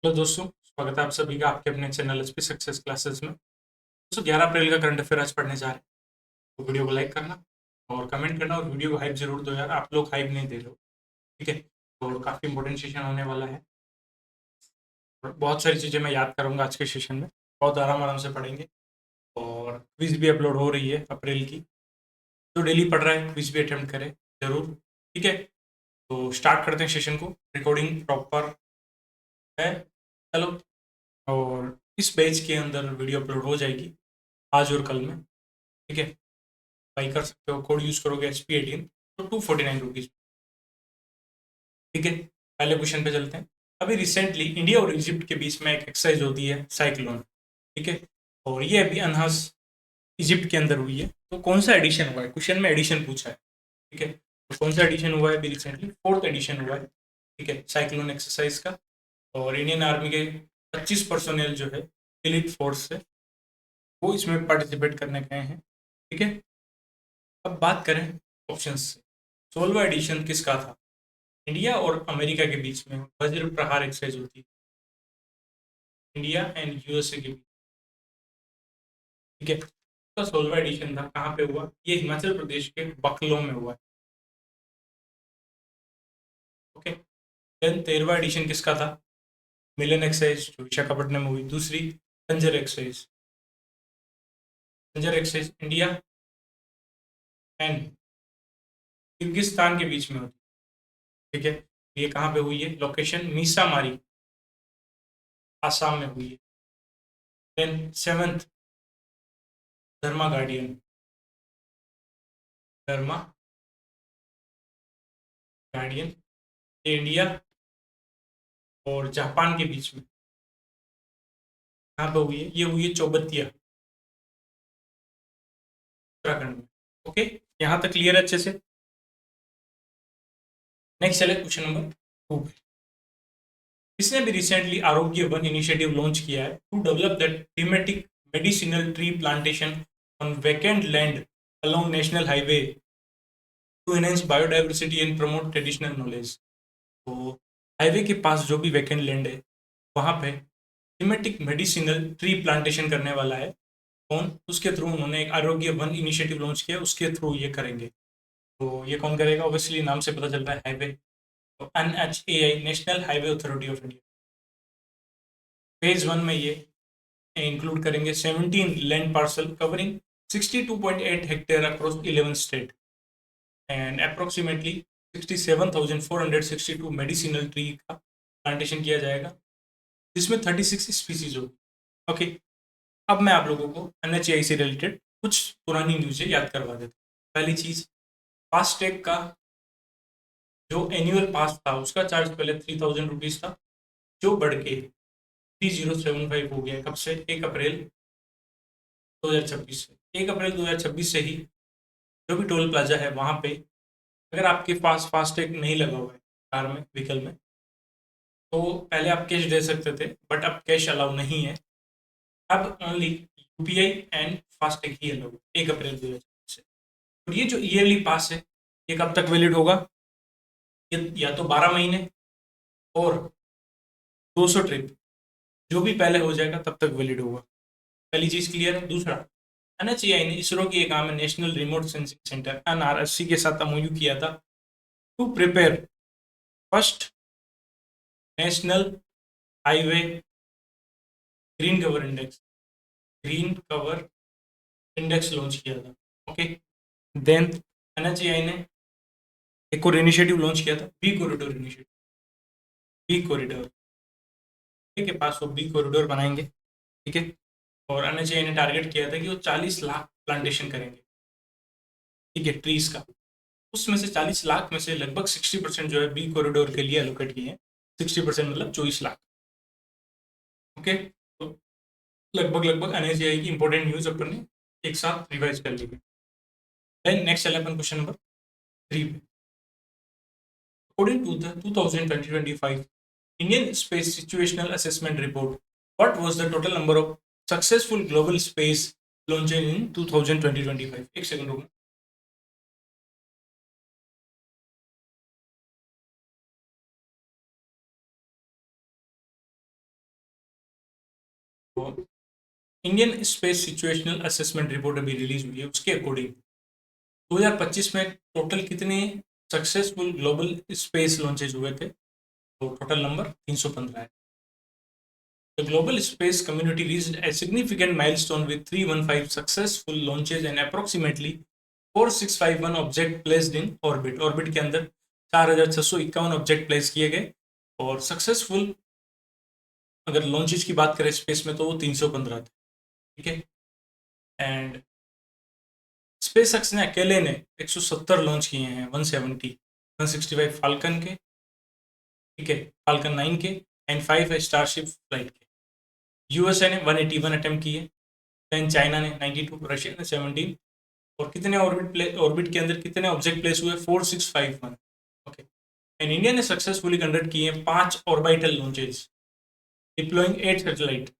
Hello दोस्तों, स्वागत है आप सभी का आपके अपने चैनल एचपी सक्सेस क्लासेस में। दोस्तों 11 अप्रैल का करंट अफेयर आज पढ़ने जा रहे हैं। तो वीडियो को लाइक करना और कमेंट करना और वीडियो को हाइप जरूर दो यार, आप लोग हाइप नहीं दे रहे हो। ठीक है, तो काफ़ी इंपॉर्टेंट सेशन होने वाला है और बहुत सारी चीज़ें मैं याद करूंगा आज के सेशन में। बहुत आराम आराम से पढ़ेंगे और क्विज भी अपलोड हो रही है अप्रैल की। तो डेली पढ़ रहा है क्विज भी अटेम्प्ट करें जरूर। ठीक है, तो स्टार्ट करते हैं सेशन को। रिकॉर्डिंग प्रॉपर है, चलो। और इस पेज के अंदर वीडियो अपलोड हो जाएगी आज और कल में। ठीक है, बाई कर सकते हो, कोड यूज करोगे HP18 तो 249 रुपीज़। ठीक है, पहले क्वेश्चन पे चलते हैं। अभी रिसेंटली इंडिया और इजिप्ट के बीच में एक एक्सरसाइज होती है साइक्लोन। ठीक है, और ये अभी अनहस इजिप्ट के अंदर हुई है। तो कौन सा एडिशन हुआ है, क्वेश्चन में एडिशन पूछा है। ठीक है, तो कौन सा एडिशन हुआ है अभी रिसेंटली, फोर्थ एडिशन हुआ है। ठीक है, साइक्लोन एक्सरसाइज का। और इंडियन आर्मी के 25 पर्सोनेल जो है एलिट फोर्स से, वो इसमें पार्टिसिपेट करने गए हैं। ठीक है, अब बात करें ऑप्शन से। 16वां एडिशन किसका था। इंडिया और अमेरिका के बीच में वज्र प्रहार एक्सरसाइज होती है, इंडिया एंड यूएसए के बीच। ठीक है, तो 16वां एडिशन था, कहाँ पे हुआ, ये हिमाचल प्रदेश के बकलों में हुआ है। ओके, देन 13वां एडिशन किसका था, मिलन एक्सरसाइज जो विशाखापट्टनम में हुई। दूसरी खंजर एक्सरसाइज, खंजर एक्सरसाइज इंडिया एंड किर्गिस्तान के बीच में होती है। ठीक है, ये कहाँ पे हुई है, लोकेशन मीसामारी, आसाम में हुई है। देन सेवंथ धर्मा गार्डियन, धर्मा गार्डियन, ये इंडिया और जापान के बीच में कहाँ पे हुई है, ये हुई है चौबतिया, उत्तराखंड में। ओके, यहाँ तक क्लियर है अच्छे से। नेक्स्ट चले क्वेश्चन नंबर 2 पे। इसने भी रिसेंटली आरोग्य वन इनिशिएटिव लॉन्च किया है to develop the thematic medicinal tree plantation on vacant land along national highway to enhance biodiversity and promote traditional knowledge. तो हाईवे के पास जो भी वैकेंट लैंड है वहाँ पे थीमेटिक मेडिसिनल ट्री प्लांटेशन करने वाला है। कौन, उसके थ्रू उन्होंने एक आरोग्य वन इनिशिएटिव लॉन्च किया, उसके थ्रू ये करेंगे। तो ये कौन करेगा, ऑब्वियसली नाम से पता चल रहा है हाईवे। तो NHAI, national highway authority of India. Phase one में ये इंक्लूड करेंगे 17 land parcel covering 62.8 hectare across 11 state and approximately 67,462 medicinal tree का प्लांटेशन किया जाएगा, जिसमें 36 स्पीसीज होगी। ओके, अब मैं आप लोगों को NHAI से रिलेटेड कुछ पुरानी न्यूज़ें याद करवा देता हूँ। पहली चीज़, फास्टैग का जो एनुअल पास था उसका चार्ज पहले 3,000 रुपीज़ था, जो बढ़ के 3075 हो गया। कब से, 1 अप्रैल 2026 से। 1 अप्रैल 2026 से ही जो भी टोल प्लाजा है वहाँ पे, अगर आपके पास फास्टैग नहीं लगा हुआ है कार में, व्हीकल में, तो पहले आप कैश दे सकते थे, बट अब कैश अलाउ नहीं है। अब only UPI and FASTag he allow, 1 अप्रैल 2026 से। और ये जो ईयरली पास है, ये कब तक वैलिड होगा, ये या तो 12 महीने और 200 ट्रिप, जो भी पहले हो जाएगा तब तक वैलिड होगा। पहली चीज क्लियर है। दूसरा, NHAI ने इसरो की एक काम है national remote sensing centre NRSC के साथ MOU किया था to prepare first national highway green cover index, green cover index launch किया था। ओके, देन NHAI ने एक और इनिशिएटिव लॉन्च किया था, bee corridor initiative. Bee corridor के पास वो बी कॉरिडोर बनाएंगे। ठीक है, और NHAI ने टारगेट किया था कि वो 40 लाख प्लांटेशन करेंगे। ठीक है, ट्रीज का। उसमें से 40 लाख में से लगभग 60% जो है बी कॉरिडोर के लिए एलोकेट किए हैं। 60% मतलब 24 लाख। ओके, तो लगभग लगभग NHAI की इंपॉर्टेंट न्यूज अपन ने एक साथ रिवाइज कर ली। देन नेक्स्ट चले अपन क्वेश्चन नंबर 3 पे। According to the 2025 Indian Space Situational Assessment Report, what was the total number of successful global space launches in 2025? एक सेकंड रुकना। तो Indian space situational assessment report अभी रिलीज हुई है, उसके अकॉर्डिंग 2025 में टोटल कितने सक्सेसफुल ग्लोबल स्पेस लॉन्चेज हुए थे, तो टोटल नंबर 315 है। The global space community reached a significant milestone with 315 successful launches and approximately 4651 object placed in orbit. Orbit के अंदर 4651 ऑब्जेक्ट प्लेस किए गए, और सक्सेसफुल अगर लॉन्चेज की बात करें स्पेस में तो वो 315 थे। ठीक है, एंड स्पेसएक्स ने अकेले ने 170 लॉन्च किए हैं, 165 फाल्कन के, ठीक है, फाल्कन 9 के, एंड 5 है स्टारशिप फ्लाइट के। यूएसए ने 181 अटेम्प्ट किए, देन चाइना ने 92, रशिया ने 17, और कितने ऑर्बिट के अंदर कितने ऑब्जेक्ट प्लेस हुए, 4651। ओके, एंड इंडिया ने सक्सेसफुली कंडक्ट किए 5 orbital launches, deploying 8 satellite.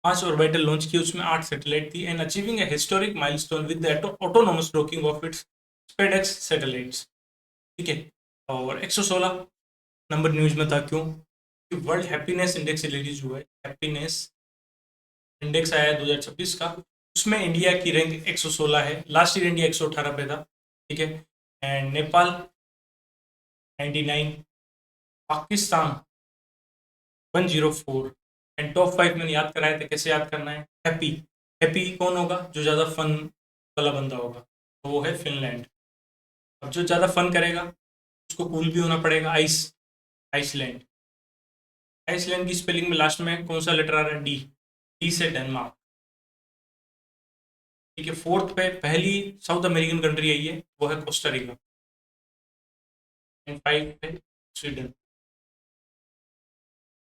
5 orbital launch किए, उसमें 8 सैटेलाइट थी, and achieving A historic milestone with the autonomous docking of its SpaDeX satellites. ठीक है, और 116 नंबर न्यूज में था, क्यों? वर्ल्ड हैप्पीनेस इंडेक्स रिलीज हुआ है, हैप्पीनेस इंडेक्स आया है 2026 का, उसमें इंडिया की रैंक 116 है। लास्ट ईयर इंडिया 118 पे था। ठीक है, and Nepal 99, Pakistan 104, and top 5 मैंने याद कराया था, कैसे याद करना है? हैप्पी, हैप्पी कौन होगा? जो ज़्यादा फन वाला बंदा होगा, तो वो है फिनलैंड। अब जो ज़्यादा फन करेगा उसको कूल भी होना पड़ेगा, आइसलैंड। आइसलैंड की स्पेलिंग में लास्ट में कौन सा लेटर आ रहा है? डी। डी से डेनमार्क। ठीक है, फोर्थ पे पहली साउथ अमेरिकन कंट्री आई है, वो है कोस्टारिका, एंड 5 पे स्वीडन।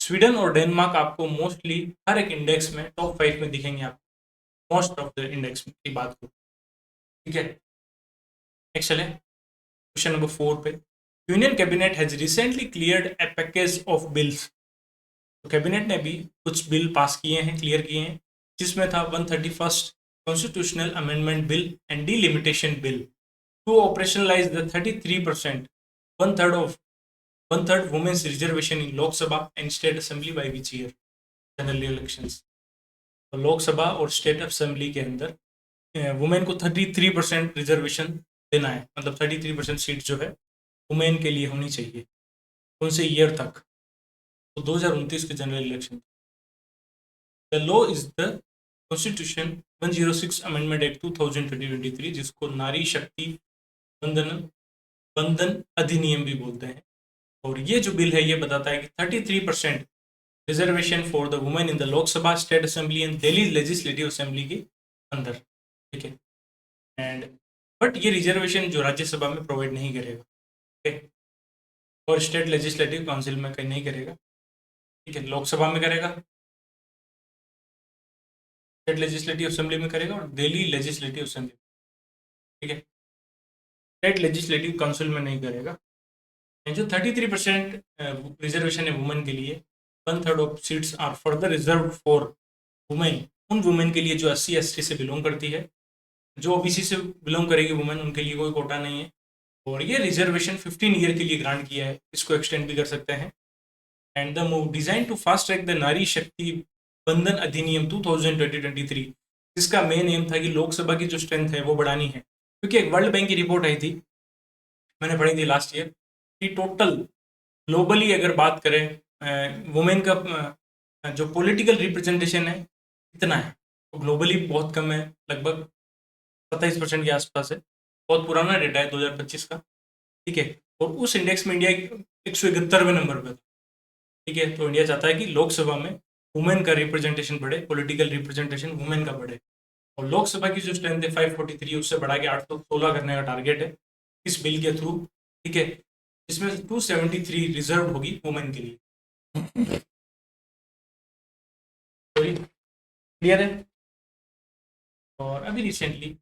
स्वीडन और डेनमार्क आपको मोस्टली हर एक इंडेक्स में टॉप 5 में दिखेंगे, आप मोस्ट ऑफ द इंडेक्स की बात करो। ठीक है, नेक्स्ट चले क्वेश्चन नंबर 4 पे। Union cabinet has recently cleared A package of bills. तो कैबिनेट ने भी कुछ बिल पास किए हैं, क्लियर किए हैं, जिसमें था 131st constitutional amendment bill and delimitation bill to operationalise the 33%, one third of one third women's reservation in Lok Sabha and state assembly by which year general elections. तो लोकसभा और स्टेट असेंबली के अंदर वुमेन को 33% रिजर्वेशन देना है, मतलब 33% सीट जो है वुमेन के लिए होनी चाहिए। कौन से ईयर तक? तो 2029 के general election. The law is the constitution 106 amendment act 2023, जिसको नारी शक्ति बंधन बंधन अधिनियम भी बोलते हैं। और ये जो बिल है ये बताता है कि 33% reservation for the women in the Lok Sabha, state assembly and Delhi legislative assembly के अंदर। ठीक है, एंड बट ये रिजर्वेशन जो राज्यसभा में प्रोवाइड नहीं करेगा, ठीक है, और स्टेट लेजिस्लेटिव काउंसिल में कहीं नहीं करेगा। ठीक है, लोकसभा में करेगा, स्टेट लेजिस्लेटिव असेंबली में करेगा, और दिल्ली लेजिस्लेटिव असेंबली। ठीक है, स्टेट लेजिस्लेटिव काउंसिल में नहीं करेगा। जो 33% रिजर्वेशन है वुमेन के लिए, one third of seats are further reserve for women, उन वुमेन के लिए जो 80 ST से बिलोंग करती है। जो ओबीसी से बिलोंग करेगी वुमेन, उनके लिए कोई कोटा नहीं है। और ये रिजर्वेशन 15 ईयर के लिए ग्रांट किया है, इसको एक्सटेंड भी कर सकते हैं। And the move design to fast track the Nari Shakti बंधन अधिनियम 2023, जिसका मेन एम था कि लोकसभा की जो स्ट्रेंथ है वो बढ़ानी है। क्योंकि एक वर्ल्ड बैंक की रिपोर्ट आई थी, मैंने पढ़ी थी लास्ट ईयर, कि टोटल ग्लोबली अगर बात करें वुमेन का जो पॉलिटिकल रिप्रेजेंटेशन है कितना है, तो ग्लोबली बहुत कम है, लगभग 27% के आसपास है। बहुत पुराना डेटा है 2025 का। ठीक है, और उस इंडेक्स में इंडिया 171वें नंबर पर था। ठीक है, तो इंडिया चाहता है कि लोकसभा में वुमेन का रिप्रेजेंटेशन बढ़े, पॉलिटिकल रिप्रेजेंटेशन वुमेन का बढ़े। और लोकसभा की जो स्ट्रेंथ है 543, उससे बढ़ा के 816 करने का टारगेट है इस बिल के थ्रू। ठीक है, इसमें 273 रिजर्व होगी वुमेन के लिए। क्लियर है? और अभी रिसेंटली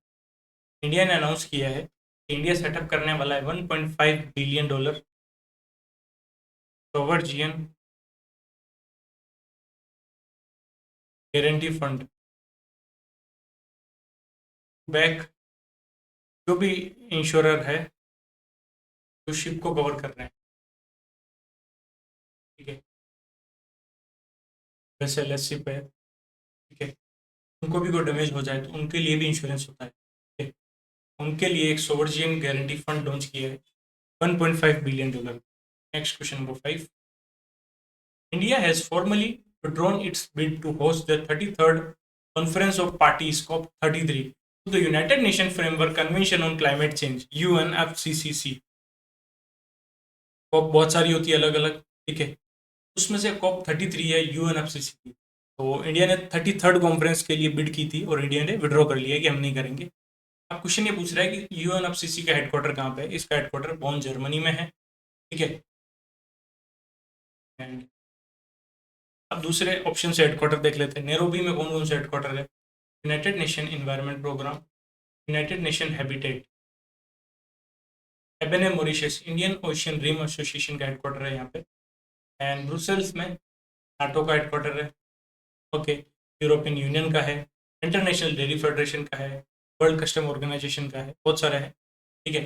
इंडिया ने अनाउंस किया है कि इंडिया सेटअप करने वाला है $1.5 बिलियन सोवर्जियन गारंटी फंड बैक जो भी इंश्योरर है जो शिप को कवर कर रहे हैं। ठीक है, वैसे एल शिप है, उनको भी कोई डैमेज हो जाए तो उनके लिए भी इंश्योरेंस होता है, ठीक है? उनके लिए एक सोवरजियन गारंटी फंड लॉन्च किया है, $1.5 billion. Next question number 5। India has formally withdrawn its bid to host the 33rd Conference of Parties COP33 to the United Nations Framework Convention on Climate Change UNFCCC। COP बहुत सारी होती है अलग अलग, ठीक है? उसमें से COP33 है UNFCCC। तो इंडिया ने 33rd कॉन्फ्रेंस के लिए बिड की थी और इंडिया ने विड्रॉ कर लिया कि हम नहीं करेंगे। अब क्वेश्चन ये पूछ रहा है कि यूएनएफसीसी का हेडक्वार्टर कहाँ पे है? इसका हेडक्वार्टर बॉन जर्मनी में है, ठीक है? एंड अब दूसरे ऑप्शन से हेडक्वार्टर देख लेते हैं। नैरोबी में कौन कौन से हेडक्वार्टर है? United Nation Environment Programme, United Nation Habitat, Ebene Mauritius, Indian Ocean Rim Association का हेडक्वार्टर है यहाँ पे। एंड ब्रुसेल्स में नाटो का हेडक्वार्टर है, ओके। यूरोपियन यूनियन का है, इंटरनेशनल डेयरी फेडरेशन का है, वर्ल्ड कस्टम ऑर्गेनाइजेशन का है, बहुत सारे हैं, ठीक है?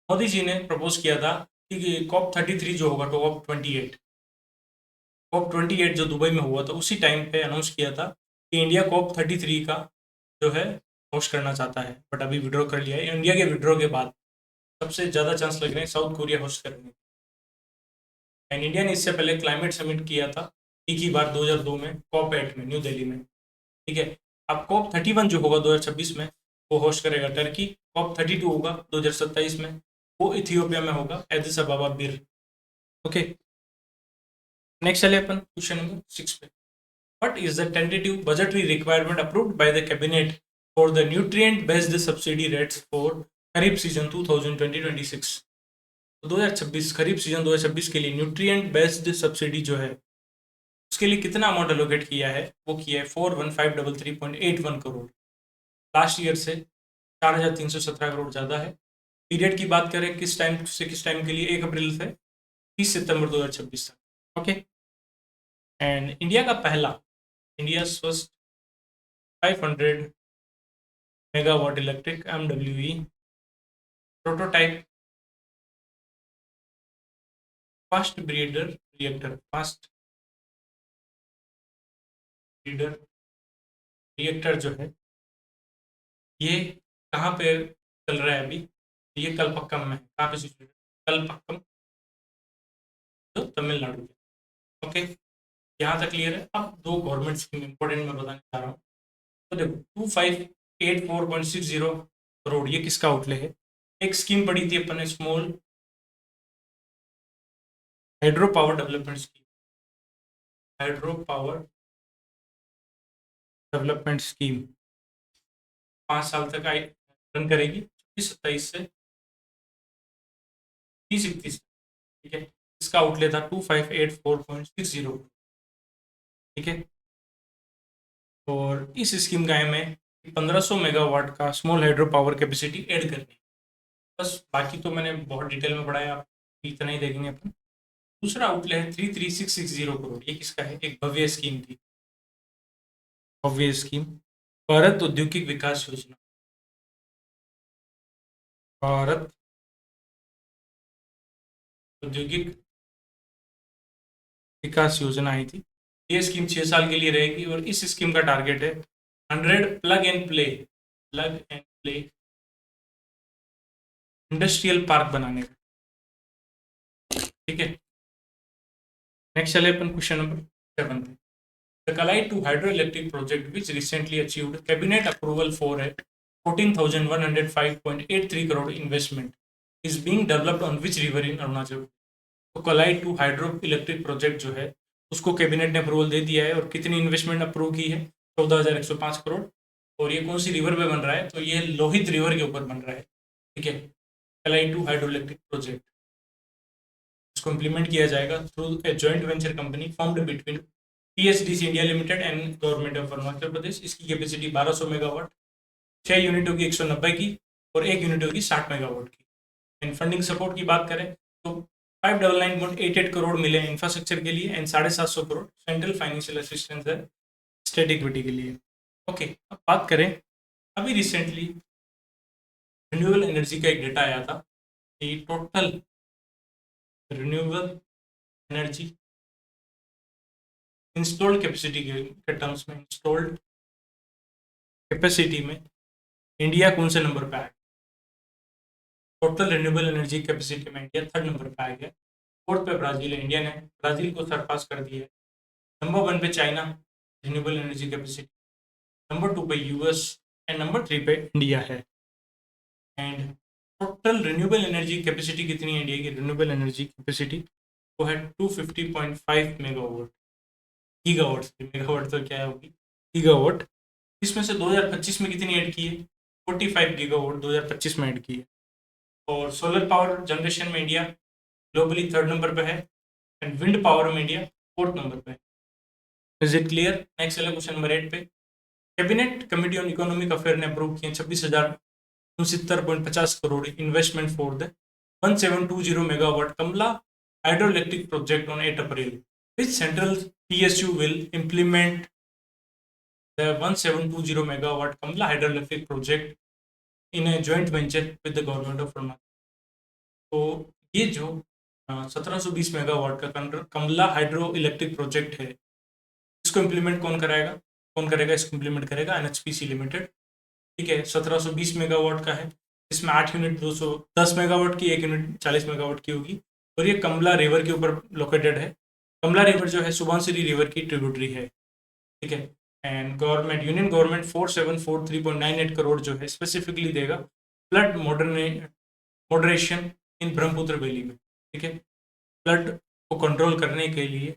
मोदी जी ने प्रपोज किया था कि COP33 जो होगा, तो COP28 जो दुबई में हुआ था, उसी टाइम पे अनाउंस किया था कि इंडिया COP33 का जो है होस्ट करना चाहता है, बट अभी विड्रॉ कर लिया है। इंडिया के विड्रॉ के बाद सबसे ज़्यादा चांस लग रहे हैं साउथ कोरिया होस्ट करने। एंड इंडिया ने इससे पहले क्लाइमेट समिट किया था एक ही बार 2002 में, COP8 में, न्यू दिल्ली में, ठीक है? अब COP31 जो होगा 2026 में, वो होस्ट करेगा टर्की। COP32 होगा 2027 में, वो इथियोपिया में होगा, एडिस अबाबा बिर, ओके। नेक्स्ट चले अपन क्वेश्चन नंबर 6 पे। What is the tentative budgetary requirement approved by the cabinet for the nutrient-based subsidy rates for kharif season 2020-26? तो 2026 खरीफ सीजन 2026 के लिए न्यूट्रिएंट बेस्ड सब्सिडी जो है, उसके लिए कितना अमाउंट एलोकेट किया है? वो किया है 41533.81 करोड़। लास्ट ईयर से 4317 करोड़ ज़्यादा है। पीरियड की बात करें किस टाइम से किस टाइम के लिए? 1 अप्रैल से 30 सितंबर 2026 तक, ओके। एंड इंडिया का पहला, India first 500 megawatt electric MWE prototype fast breeder reactor जो है, ये कहाँ पे चल रहा है अभी? ये कलपक्कम में। कहाँ पे सिचुएटेड? कलपक्कम, जो तमिलनाडु में, ओके। यहाँ तक क्लियर है। अब दो गवर्नमेंट स्कीम इंपॉर्टेंट मैं बताने जा रहा हूँ। तो देखो 2584.60 करोड़ ये किसका आउटले है? एक स्कीम पड़ी थी अपन ने, small hydro power development scheme, hydro power development scheme 5 साल तक आई रन करेगी, 27 से 30-31, ठीक है? इसका आउटले था 2584.60, ठीक है? और इस स्कीम का एम है 1500 मेगावाट का small hydro power capacity add करनी। बस, बाकी तो मैंने बहुत डिटेल में पढ़ाया, आप इतना ही देखेंगे अपन। दूसरा आउटले है 33660 करोड़। ये किसका है? एक भव्य स्कीम थी, भव्य स्कीम, भारत औद्योगिक विकास योजना, भारत औद्योगिक विकास योजना आई थी। ये स्कीम 6 साल के लिए रहेगी और इस स्कीम का टारगेट है 100 plug and play industrial park बनाने का, ठीक है? नेक्स्ट चले अपन क्वेश्चन नंबर 7 पे। The Kalai 2 hydroelectric project, which recently achieved cabinet approval for a 14,105.83 crore investment, is being developed on which river in Arunachal? तो कलाई 2 हाइड्रो इलेक्ट्रिक प्रोजेक्ट जो है, उसको कैबिनेट ने अप्रूवल दे दिया है और कितनी इन्वेस्टमेंट अप्रूव की है? 14,105 करोड़। और ये कौन सी रिवर पे बन रहा है? तो ये लोहित रिवर के ऊपर बन रहा है, ठीक है? कलाई 2 हाइड्रो इलेक्ट्रिक प्रोजेक्ट, इसको इम्प्लीमेंट किया जाएगा through a joint venture company formed between PSDC India Limited and Government of Arunachal Pradesh. इसकी कैपेसिटी 1200 मेगावाट, 6 यूनिट होगी 190 की और 1 यूनिट होगी 60 मेगावाट की। एंड फंडिंग सपोर्ट की बात करें तो 599.88 करोड़ मिले इंफ्रास्ट्रक्चर के लिए and 750 crore central financial assistance है स्टेट इक्विटी के लिए, ओके। अब बात करें, अभी रिसेंटली रिन्यूएबल एनर्जी का एक डेटा आया था कि total renewable energy installed capacity के टर्म्स में, इंस्टॉल्ड कैपेसिटी में इंडिया कौन से नंबर पे आया? टोटल रिन्यूएबल एनर्जी कैपेसिटी में इंडिया थर्ड नंबर पे आ गया। फोर्थ पे ब्राज़ील है, इंडिया ने ब्राज़ील को सरपास कर दिया है। नंबर 1 पे China renewable energy capacity, number 2 पे यूएस एंड नंबर 3 पे इंडिया है। And total renewable energy capacity कितनी है इंडिया की? रिन्यूएबल एनर्जी कैपेसिटी वो है 250.5 मेगावाट, गीगावाट से, मेगावाट तो क्या होगी, गीगावाट। इसमें से 2025 में कितनी ऐड की है? 45 गीगावाट 2025 में ऐड की है। और सोलर पावर जनरेशन में इंडिया ग्लोबली थर्ड नंबर पे है एंड विंड पावर में इंडिया फोर्थ नंबर पे है। Is it clear? नेक्स्ट चले क्वेश्चन नंबर 8 पे। Cabinet committee on economic affair ने अप्रूव किए 26,069.50 crore investment for the 1720 megawatt Kamala hydroelectric project on 8 April. Which central PSU will implement the 1720 megawatt Kamla hydroelectric project in a joint venture with the government of Arunachal। तो ये जो 1720 megawatt का कमला hydroelectric project है, इसको implement कौन कराएगा? कौन करेगा इसको इम्प्लीमेंट? करेगा NHPC लिमिटेड। ठीक है, 1720 मेगावाट का है, इसमें 8 यूनिट 210 मेगावाट की, 1 यूनिट 40 मेगावाट की होगी। और ये कमला रिवर के ऊपर लोकेटेड है। कमला रिवर जो है सुबनसिरी रिवर की ट्रिब्यूटरी है। ठीक है, and government, union government 4743.98 crore जो है स्पेसिफिकली देगा फ्लड मॉडरेशन इन ब्रह्मपुत्र वैली में। ठीक है, फ्लड को कंट्रोल करने के लिए,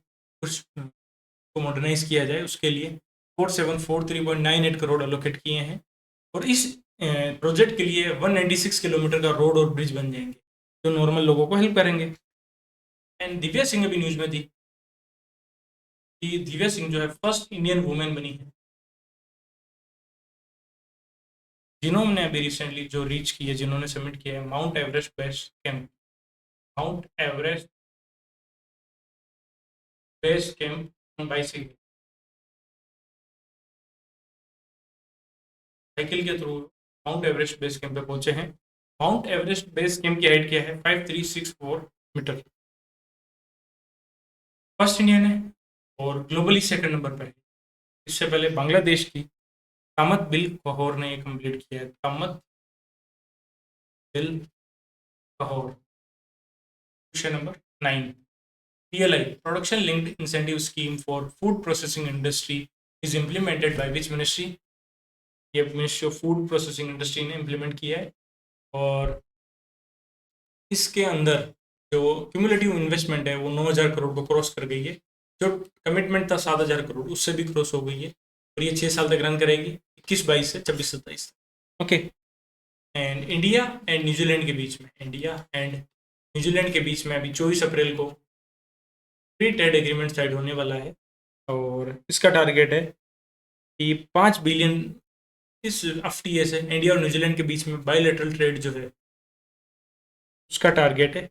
कुछ को मॉडर्नाइज किया जाए उसके लिए 4743.98 करोड़ अलोकेट किए हैं। और इस प्रोजेक्ट के लिए 196 किलोमीटर का रोड और ब्रिज बन जाएंगे जो नॉर्मल लोगों को हेल्प करेंगे। एंड दिव्या सिंह अभी न्यूज में थी कि दिव्या सिंह जो है फर्स्ट इंडियन वुमेन बनी है जिन्होंने अभी रिसेंटली जो रीच की है, जिन्होंने सबमिट किया है Mount Everest base camp. Mount Everest base camp bicycle, cycle के through Mount Everest base camp पे पहुंचे हैं। माउंट एवरेस्ट बेस कैंप की हाइट क्या है? 5364 मीटर। फर्स्ट इंडियन है और ग्लोबली सेकंड नंबर पर है। इससे पहले बांग्लादेश की कामत बिल कहोर ने ये कंप्लीट किया है। कामत बिल कहोर। Question number 9। PLI production linked incentive scheme for food processing industry is implemented by which ministry? ये ministry of food processing industry ने इम्प्लीमेंट किया है। और इसके अंदर जो क्यूमुलेटिव इन्वेस्टमेंट है वो 9,000 करोड़ को क्रॉस कर गई है। जो कमिटमेंट था 7,000 करोड़ उससे भी क्रॉस हो गई है। और ये 6 साल तक रन करेगी, 21-22 से 26-27 तक। Okay, and India and New Zealand के बीच में, इंडिया एंड न्यूजीलैंड के बीच में अभी 24 अप्रैल को फ्री ट्रेड एग्रीमेंट साइन होने वाला है। और इसका टारगेट है कि 5 बिलियन इस FTA से इंडिया और न्यूजीलैंड के बीच में बायलैटरल ट्रेड जो है उसका टारगेट है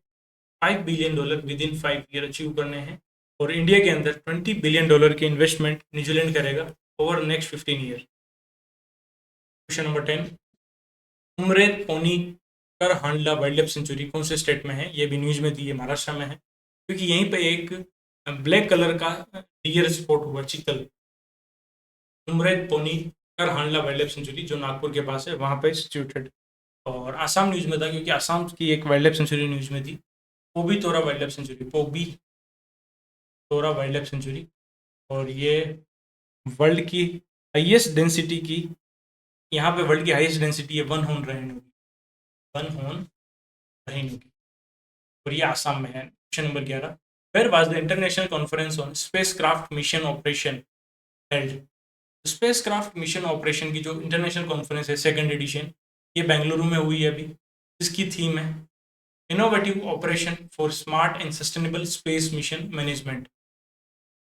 $5 billion with in 5 year achieve करने हैं। और इंडिया के अंदर $20 बिलियन के इन्वेस्टमेंट न्यूजीलैंड करेगा over next 15 year. Question number 10। Umred pony कर हांडला वाइल्ड लाइफ सेंचुरी कौन से स्टेट में है? ये भी न्यूज में थी, ये महाराष्ट्र में है, क्योंकि यहीं पे एक ब्लैक कलर का डियर स्पॉट हुआ, चीतल। उमरेद पोनी कर हांडला वाइल्ड लाइफ सेंचुरी जो नागपुर के पास है वहाँ पे सिचुएटेड। और आसाम न्यूज में था क्योंकि आसाम की एक वाइल्ड लाइफ सेंचुरी न्यूज में थी, पोबी तोरा वाइल्ड लाइफ सेंचुरी, पोबी तोरा वाइल्ड लाइफ सेंचुरी। और ये वर्ल्ड की हाईएस्ट डेंसिटी की, यहाँ पे वर्ल्ड की हाईएस्ट डेंसिटी है 1 होन रहने की, 1 होन रहने की। और ये आसाम में है। Question number 11। Where was the international conference on spacecraft mission operation held? Spacecraft mission operation की जो इंटरनेशनल कॉन्फ्रेंस है सेकंड एडिशन, ये बेंगलुरु में हुई है अभी। इसकी थीम है innovative operation for smart and sustainable space mission management.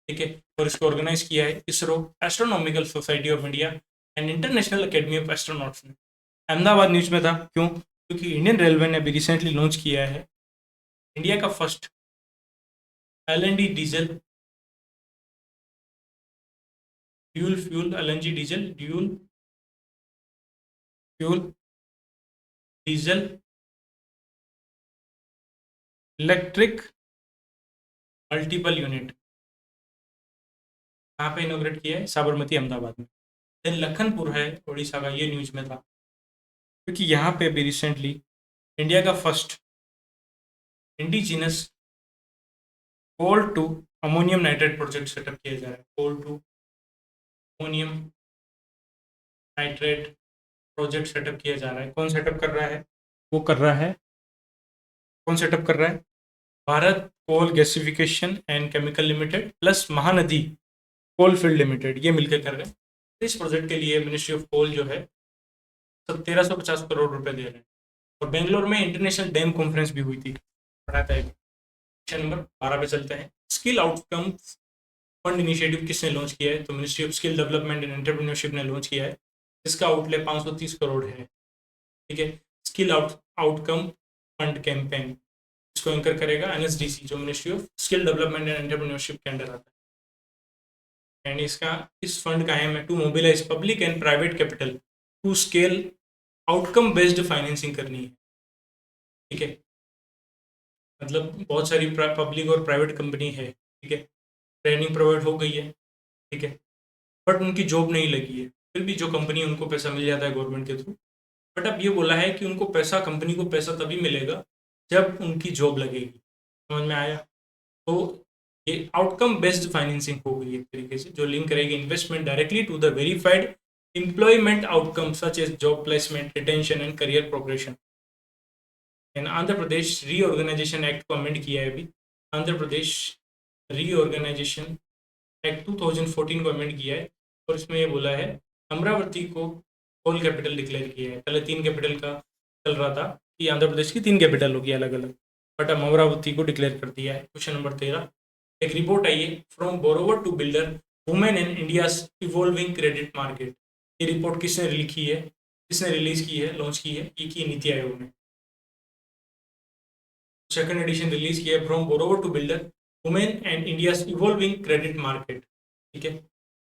ठीक है, और इसको ऑर्गेनाइज किया है ISRO, astronomical society of India and international academy of astronauts ने। अहमदाबाद न्यूज में था, क्यों? क्योंकि इंडियन रेलवे ने अभी रिसेंटली लॉन्च किया है इंडिया का first LNG diesel LNG diesel fuel diesel electric multiple unit. कहाँ पे इनोग्रेट किया है? साबरमती, अहमदाबाद में। देन लखनपुर है उड़ीसा का, ये न्यूज में था क्योंकि यहाँ पे भी रिसेंटली इंडिया का first indigenous coal to ammonium nitrate project setup किया जा रहा है। Coal to ammonium nitrate project setup किया जा रहा है। कौन सेटअप कर रहा है? वो कर रहा है, कौन सेटअप कर रहा है? Bharat coal gasification and chemical limited plus Mahanadi coal field limited, ये मिलकर कर रहे हैं। इस प्रोजेक्ट के लिए मिनिस्ट्री ऑफ कोल जो है 1350 करोड़ रुपए दे रहे हैं। और बेंगलोर में इंटरनेशनल डैम कॉन्फ्रेंस भी हुई थी, पढ़ाता है। क्वेश्चन नंबर 12 पे चलते हैं। स्किल आउटकम फंड इनिशिएटिव किसने लॉन्च किया है? तो ministry of skill development and entrepreneurship ने लॉन्च किया है। इसका आउटले 530 करोड़ है। ठीक है, स्किल आउटकम फंड कैंपेन, इसको एंकर करेगा एनएसडीसी, जो ministry of skill development and entrepreneurship के अंडर आता है। एंड इस फंड का एम है to mobilise public and private capital to scale outcome based financing करनी है। ठीक है, मतलब बहुत सारी पब्लिक और प्राइवेट कंपनी है, ठीक है, ट्रेनिंग प्रोवाइड हो गई है, ठीक है, बट उनकी जॉब नहीं लगी है, फिर भी जो कंपनी उनको पैसा मिल जाता है गवर्नमेंट के थ्रू। बट अब ये बोला है कि उनको पैसा, कंपनी को पैसा तभी मिलेगा जब उनकी जॉब लगेगी। समझ में आया? तो ये आउटकम बेस्ड फाइनेंसिंग हो गई एक तरीके से, जो लिंक करेगी investment directly to the verified employment outcome such as job placement, retention and career progression. And Andhra Pradesh reorganisation act को अमेंड किया है अभी। आंध्र प्रदेश रीऑर्गेनाइजेशन एक्ट 2014 को अमेंड किया है, और इसमें ये बोला है अमरावती को होल कैपिटल डिक्लेयर किया है। पहले 3 कैपिटल का चल रहा था कि आंध्र प्रदेश की 3 कैपिटल होगी अलग अलग, बट अब अमरावती को डिक्लेयर कर दिया है। क्वेश्चन नंबर 13, एक रिपोर्ट आई है from borrower to builder women in India's evolving credit market. ये रिपोर्ट किसने लिखी है, किसने रिलीज की है, लॉन्च की है? ये की नीति आयोग ने। सेकंड एडिशन रिलीज किया है from borrower to builder women and India's evolving credit market. ठीक है,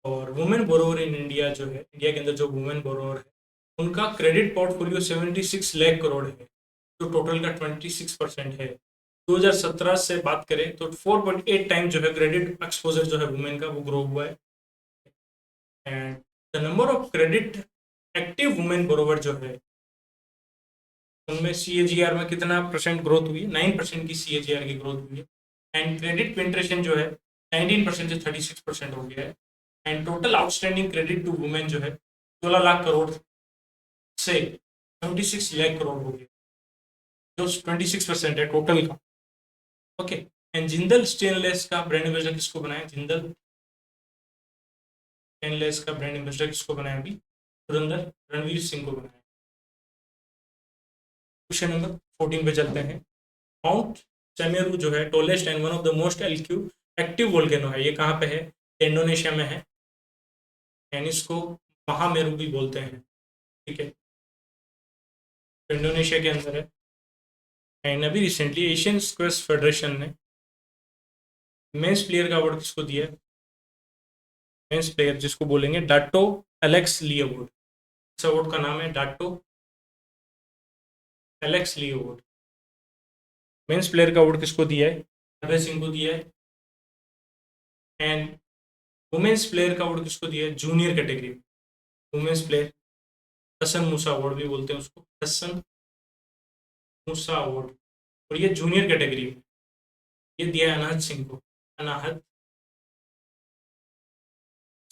और वुमेन बोरोवर इन इंडिया जो है, इंडिया के अंदर जो वुमेन बोरोवर है, उनका क्रेडिट पोर्टफोलियो 76 लाख करोड़ है, जो टोटल का 26% है। 2017 से बात करें तो 4.8 टाइम जो है क्रेडिट एक्सपोजर जो है वुमेन का, वो ग्रो हुआ है। And the number of credit active women borrower जो है, उनमें CAGR में कितना परसेंट ग्रोथ हुई है? 9% की CAGR की ग्रोथ हुई है। एंड क्रेडिट पेंट्रेशन जो है 19% से 36% हो गया है। And total outstanding credit to women जो है 16 लाख करोड़ से 26 लाख करोड़ हो गया, जो 26% है टोटल का। ओके, एंड जिंदल स्टेनलेस का ब्रांड एम्बेसडर किसको बनाया? जिंदल स्टेनलेस का ब्रांड एम्बेसडर किसको बनाया? अभी धुरंधर रणवीर सिंह को बनाया। क्वेश्चन नंबर 14 पे चलते हैं। माउंट सेमेरू जो है tallest and one of the most active volcano है। ये कहाँ पे है? इंडोनेशिया में है, एंड इसको महामेरू भी बोलते हैं। ठीक है, इंडोनेशिया के अंदर है। एंड अभी रिसेंटली एशियन स्क्वैश फेडरेशन ने मेंस प्लेयर का अवार्ड किसको दिया है? मेंस प्लेयर जिसको बोलेंगे डाटो एलेक्स ली अवार्ड। इस अवार्ड का नाम है डाटो एलेक्स ली अवार्ड। मेंस प्लेयर का अवार्ड किसको दिया है? हरभजन सिंह को दिया है। एंड वुमेन्स प्लेयर का अवार्ड किसको दिया है? जूनियर कैटेगरी में वुमेन्स प्लेयर हसन मूसा अवार्ड भी बोलते हैं उसको, हसन मूसा अवार्ड, और ये जूनियर कैटेगरी में ये दिया है अनाहत सिंह को, अनाहत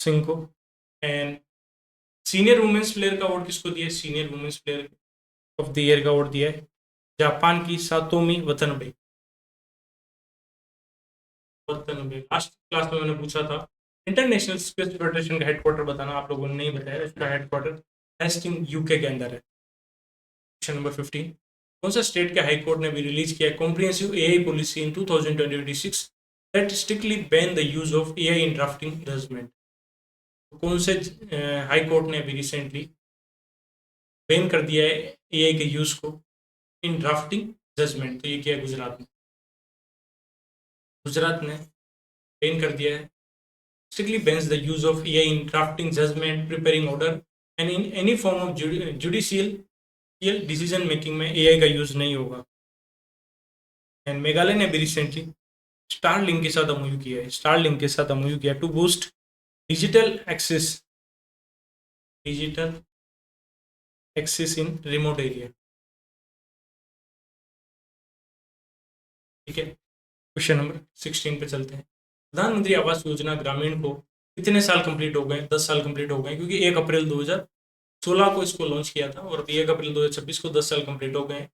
सिंह को। एंड सीनियर वुमेन्स प्लेयर का अवार्ड किसको दिया है? Senior women's player of the year का अवार्ड दिया है जापान की सातोमी वतनबे। लास्ट क्लास में मैंने पूछा था इंटरनेशनल स्पेस फेडरेशन का हेडक्वार्टर बताना, आप लोगों ने नहीं बताया। इसका हेडक्वार्टर हेस्टिंग यूके के अंदर है। क्वेश्चन नंबर 15, कौन सा स्टेट के हाई कोर्ट ने भी रिलीज किया comprehensive AI policy in 2026 that strictly ban the use of AI in drafting judgement? कौन से हाई कोर्ट ने भी रिसेंटली बैन कर दिया है एआई के यूज को इन ड्राफ्टिंग जजमेंट? तो ये किया है गुजरात में। गुजरात ने बैन कर दिया है, strictly bans the use of AI in drafting judgment, preparing order and in any form of judicial decision making में AI का यूज नहीं होगा। एंड मेघालय ने भी रिसेंटली स्टारलिंक के साथ एमओयू किया है, स्टारलिंक के साथ एमओयू किया to boost digital access digital access in remote area. ठीक है, क्वेश्चन नंबर 16 पे चलते हैं। प्रधानमंत्री आवास योजना ग्रामीण को कितने साल कंप्लीट हो गए? 10 साल कंप्लीट हो गए, क्योंकि 1 अप्रैल 2016 को इसको लॉन्च किया था और अभी 1 अप्रैल 2026 को 10 साल कंप्लीट हो गए हैं।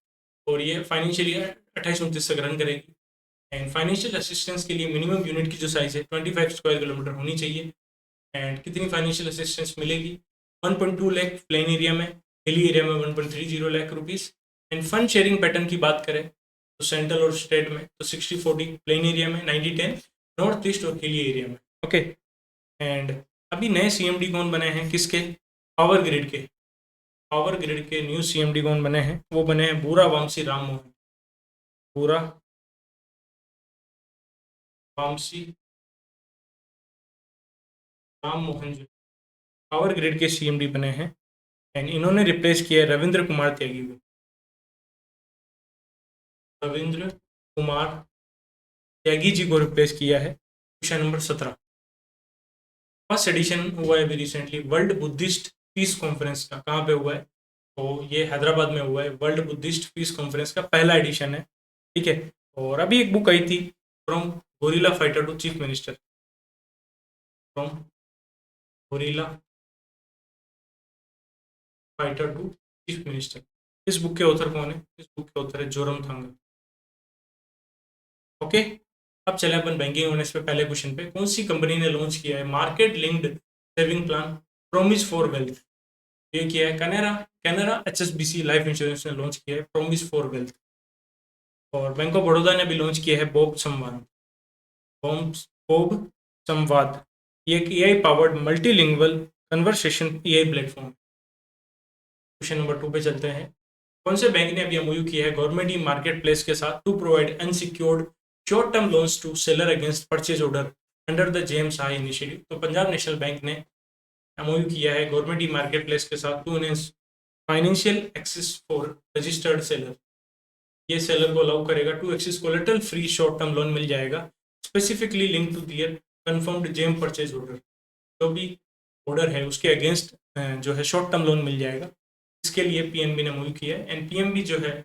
और ये फाइनेंशियल ईयर 28-29 तक रन करेगी। एंड फाइनेंशियल असिस्टेंस के लिए मिनिमम यूनिट की जो साइज है 25 स्क्वायर किलोमीटर होनी चाहिए। एंड कितनी फाइनेंशियल असिस्टेंस मिलेगी? 1.2 लाख प्लेन एरिया में, हिली एरिया में 1.30 lakh rupees. End fund sharing pattern की बात करें तो सेंट्रल और स्टेट में तो 60-40, प्लेन एरिया में 90-10, नॉर्थ ईस्ट और हिली एरिया में। ओके, एंड अभी नए सीएमडी कौन बने हैं? किसके? पावर ग्रिड के। पावर ग्रिड के न्यू सीएमडी कौन बने हैं? वो बने हैं बूरा वामसी राम मोहन। बूरा वामसी राम मोहन जी पावर ग्रिड के सीएमडी बने हैं। एंड इन्होंने रिप्लेस किया है रविंद्र कुमार त्यागी को। रविंद्र कुमार त्यागी जी को रिप्लेस किया है। क्वेश्चन नंबर 17, फर्स्ट एडिशन हुआ है अभी recently world Buddhist piece conference का। कहाँ पे हुआ है? तो ये हैदराबाद में हुआ है। वर्ल्ड बुद्धिस्ट पीस कॉन्फ्रेंस का पहला एडिशन है। ठीक है, और अभी एक बुक आई थी, from guerrilla fighter to chief minister. From guerrilla fighter to chief minister. इस बुक के ऑथर कौन है? इस बुक के ऑथर है जोरमथंगा। ओके, अब चले अपन बैंकिंग अवेयरनेस पे पहले क्वेश्चन पे। कौन सी कंपनी ने लॉन्च किया है market linked saving plan promise for wealth? ये किया है कनारा कैनरा एचएसबीसी लाइफ इंश्योरेंस ने लॉन्च किया है प्रोमिस फॉर वेल्थ। और बैंक ऑफ बड़ौदा ने भी लॉन्च किया है बॉब संवाद। बॉब संवाद ये एक AI powered multilingual conversation AI platform. Question number 2 पे चलते हैं। कौन से बैंक ने अभी एमओयू किया है गवर्नमेंट ई मार्केट प्लेस के साथ to provide unsecured short term loans to seller against purchase order under the GeM's high initiative? तो पंजाब नेशनल बैंक ने एमओयू किया है गवर्नमेंट ई मार्केट प्लेस के साथ to enhance financial access for registered seller. ये seller को allow करेगा to access collateral free short term loan मिल जाएगा specifically link to their confirmed GeM purchase order. जो भी ऑर्डर है उसके अगेंस्ट जो है शॉर्ट टर्म लोन मिल जाएगा। इसके लिए पीएनबी ने मूव किया है। एंड पीएनबी जो है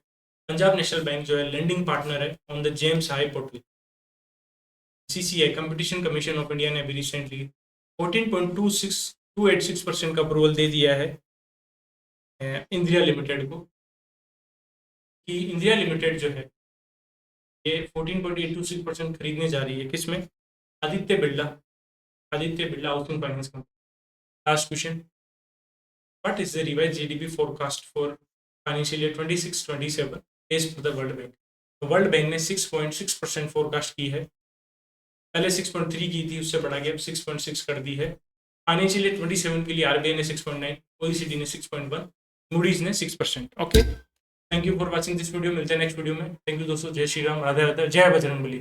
पंजाब नेशनल बैंक जो है लेंडिंग पार्टनर है on the GeM's high portal. CCI competition commission of India ने अभी रिसेंटली 14.286% का अप्रूवल दे दिया है इंडिया लिमिटेड को, कि इंडिया लिमिटेड जो है ये 14.826% खरीदने जा रही है। किसमें? Aditya Birla housing finance company. Last question, what is the revise GDP forecast for financial year 26-27 as per the world bank? World bank ने 6.6% फोरकास्ट की है। पहले 6.3 की थी, उससे बढ़ा के अब 6.6 कर दी है। फाइनेंशियल ईयर 27 के लिए आरबीआई ने 6.9, ओईसीडी ने 6.1, मूडीज ने 6%। Okay, thank you for watching this video. मिलते हैं नेक्स्ट वीडियो में। थैंक यू दोस्तों। जय श्री राम, राधे राधे, जय बजरंगबली।